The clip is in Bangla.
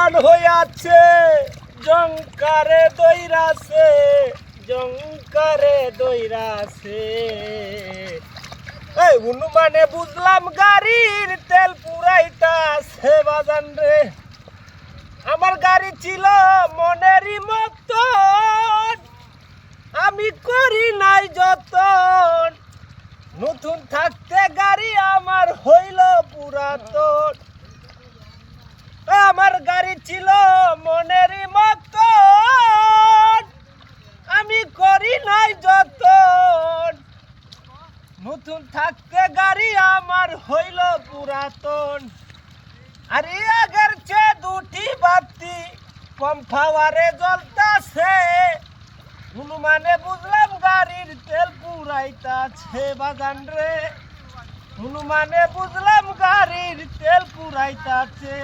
বান হইয়াছে জংকারে দইরাছে জংকারে দইরাছে এই অনুমানে বুঝলাম গাড়ির তেল পুরাইতাছে বাজান রে আমার গাড়ি ছিল মনেরই মতন আমি করি নাই যতন নতুন থাকতে গাড়ি আমার হইল পুরাতন আমার গাড়ি ছিল মনেরই মতন আমি করি নাই যতন নতুন থাকতে গাড়ি আমার হইল পুরাতন আরে আগের চেয়ে দুটি বাতি কম খাওয়ারে জ্বলতাছে অনুমানে বুঝলাম গাড়ির তেল পুরাইতাছে বাজান রে অনুমানে বুঝলাম গাড়ির তেল পুরাইতাছে